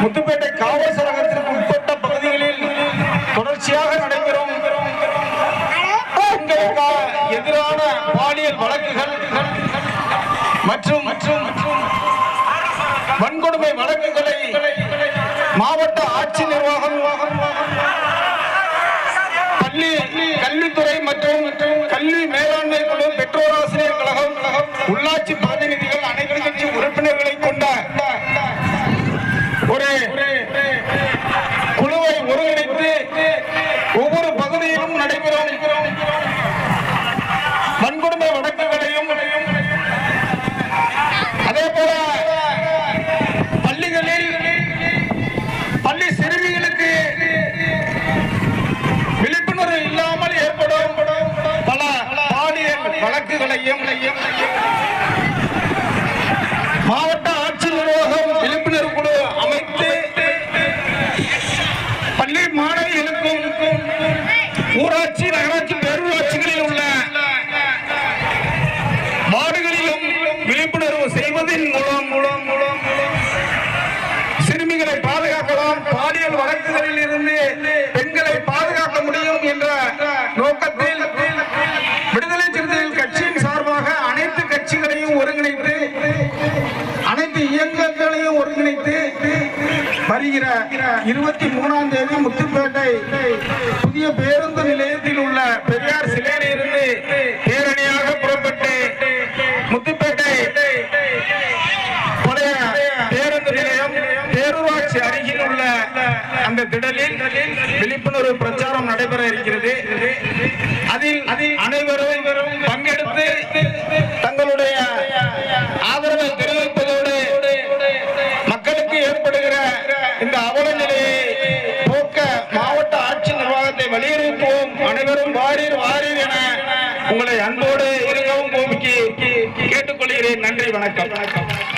முத்துப்பேட்டை காவல் சரகத்திற்கு உட்பட்ட பகுதிகளில் தொடர்ச்சியாக நடைபெறும் பெண்களுக்கு எதிரான பாலியல் வழக்குகள் மற்றும் வன்கொடுமை வழக்குகளை மாவட்ட ஆட்சி நிர்வாகம், பள்ளி கல்வித்துறை மற்றும் கல்வி மேலாண்மை குழு, பெற்றோர் ஆசிரியர் கழகம், உள்ளாட்சி பிரதிநிதிகள், அனைத்து கட்சி உறுப்பினர்களை கொண்ட ஒரு குழுவை ஒருங்கிணைத்து ஒவ்வொரு பகுதியிலும் நடைபெறும் வன்கொடுமை வழக்குகளையும், அதே போல பள்ளிகளில் பள்ளி சிறுமிகளுக்கு விழிப்புணர்வு இல்லாமல் ஏற்படும் பல பாலியல் வழக்குகளையும் மாவட்ட ஆட்சி நிர்வாகம் விழிப்புணர்வு குழு அமைத்து பள்ளி மாணவிகளுக்கும் ஊராட்சி, நகராட்சி, பேரூராட்சிகளில் உள்ள வார்டுகளிலும் விழிப்புணர்வு செய்வதன் மூலம் சிறுமிகளை பாதுகாக்கலாம், பாலியல் வழக்குகளில் இருந்து பெண்களை பாதுகாக்க முடியும் என்ற நோக்கத்தில் விடுதலை சிறுத்தைகள் கட்சியின் சார்பாக அனைத்து கட்சிகளையும் ஒருங்கிணைத்து, அனைத்து இயக்கங்களையும் ஒருங்கிணைத்து வருகிற 23ஆம் தேதி முத்துப்பேட்டை புதிய பேருந்து நிலையத்தில் உள்ள பெரியார் சிலையிலிருந்து பேரணியாக புறப்பட்டு முத்துப்பேட்டை பழைய பேருந்து நிலையம், பேரூராட்சி அருகில் உள்ள அந்த திடலில் விழிப்புணர்வு பிரச்சாரம் நடைபெற இருக்கிறது. அதில் அனைவரும் பங்கெடுத்து தங்களுடைய ஆதரவை தெரிவிப்பதோடு மக்களுக்கு ஏற்படுகிற இந்த அவல நிலையை போக்க மாவட்ட ஆட்சி நிர்வாகத்தை வலியுறுத்துவோம். அனைவரும் வாரீர் வாரீர் என உங்களை அன்போடு இருகவும் கேட்டுக்கொள்கிறேன். நன்றி, வணக்கம்.